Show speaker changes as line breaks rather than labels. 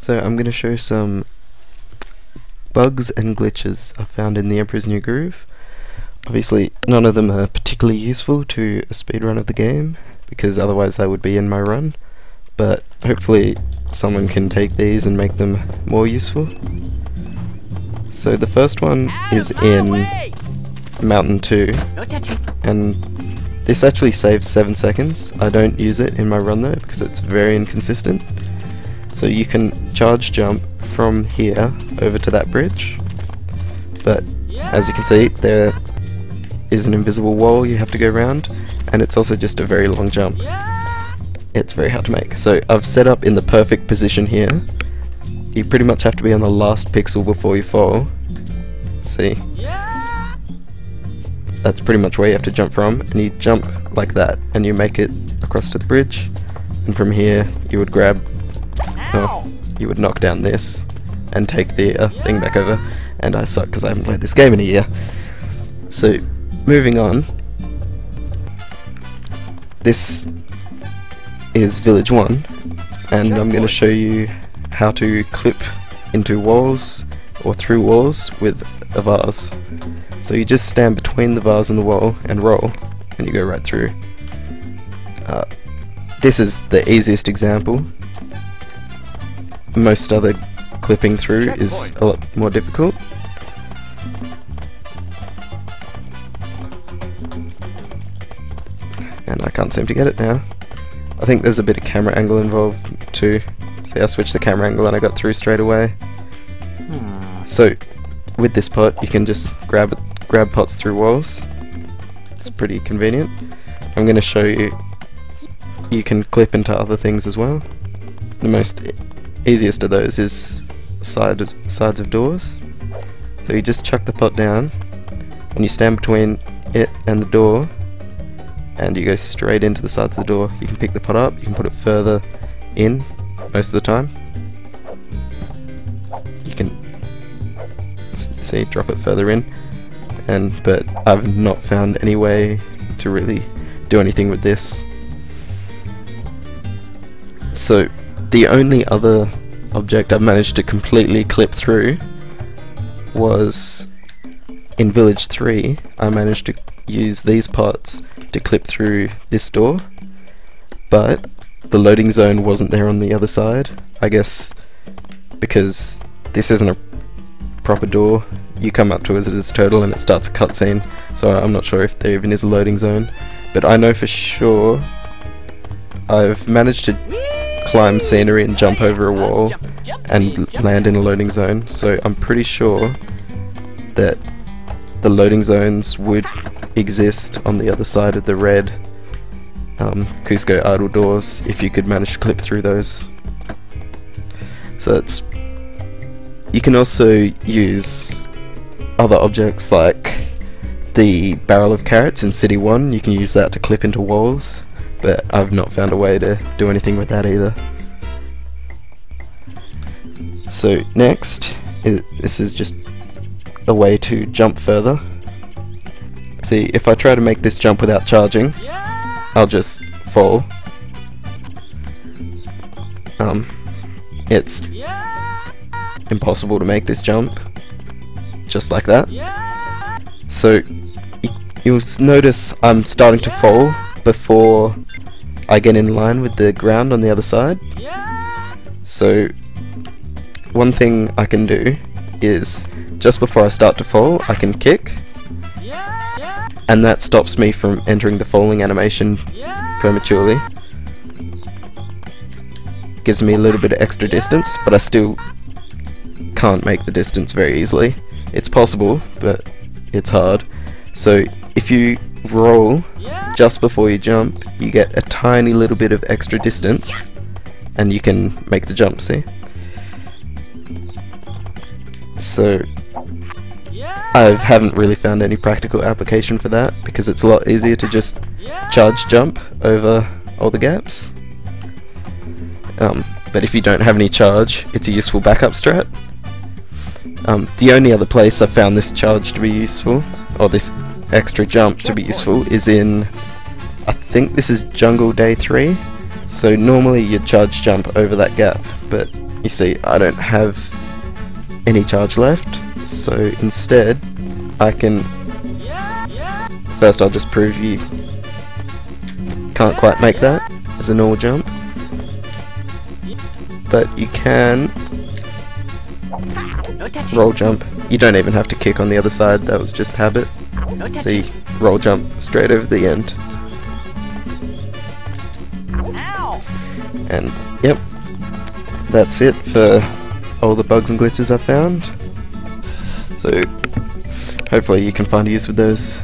So I'm going to show some bugs and glitches I found in the Emperor's New Groove. Obviously none of them are particularly useful to a speedrun of the game, because otherwise they would be in my run, but hopefully someone can take these and make them more useful. So the first one is in Mountain 2, and this actually saves 7 seconds. I don't use it in my run though because it's very inconsistent. So you can charge jump from here over to that bridge, but as you can see there is an invisible wall you have to go around, and it's also just a very long jump. It's very hard to make. So I've set up in the perfect position here. You pretty much have to be on the last pixel before you fall. See? That's pretty much where you have to jump from, and you jump like that and you make it across to the bridge, and from here you would grab, you would knock down this and take the thing back over, and I suck because I haven't played this game in a year. So moving on, this is Village 1, and I'm going to show you how to clip into walls or through walls with a vase. So you just stand between the vase and the wall and roll, and you go right through. This is the easiest example. Most other clipping through is a lot more difficult. And I can't seem to get it now. I think there's a bit of camera angle involved too. See, I switched the camera angle and I got through straight away. So with this pot you can just grab pots through walls. It's pretty convenient. I'm going to show you can clip into other things as well. The most easiest of those is sides of doors. So you just chuck the pot down and you stand between it and the door, and you go straight into the sides of the door. You can pick the pot up, you can put it further in most of the time. You can see, drop it further in, but I've not found any way to really do anything with this. So the only other object I've managed to completely clip through was in Village 3. I managed to use these pots to clip through this door, but the loading zone wasn't there on the other side. I guess because this isn't a proper door, you come up to it as turtle and it starts a cutscene, so I'm not sure if there even is a loading zone, but I know for sure I've managed to climb scenery and jump over a wall and land in a loading zone, so I'm pretty sure that the loading zones would exist on the other side of the red Cusco idle doors if you could manage to clip through those. So that's. You can also use other objects like the barrel of carrots in City 1. You can use that to clip into walls, but I've not found a way to do anything with that either. So next, this is just a way to jump further. See, if I try to make this jump without charging, I'll just fall. It's impossible to make this jump just like that. So you'll notice I'm starting to fall before I get in line with the ground on the other side. So one thing I can do is just before I start to fall I can kick, and that stops me from entering the falling animation prematurely. Gives me a little bit of extra distance, but I still can't make the distance very easily. It's possible, but it's hard. So if you roll just before you jump, you get a tiny little bit of extra distance and you can make the jump, see? So I haven't really found any practical application for that, because it's a lot easier to just charge jump over all the gaps. But if you don't have any charge, it's a useful backup strat. The only other place I found this charge to be useful, or this extra jump to be useful, is in, I think this is Jungle Day 3. So normally you'd charge jump over that gap, but you see I don't have any charge left, so instead I can... First I'll just prove you can't quite make that as a normal jump, but you can roll jump. You don't even have to kick on the other side, that was just habit. So you roll jump straight over the end. And yep, that's it for all the bugs and glitches I found. So hopefully you can find use with those.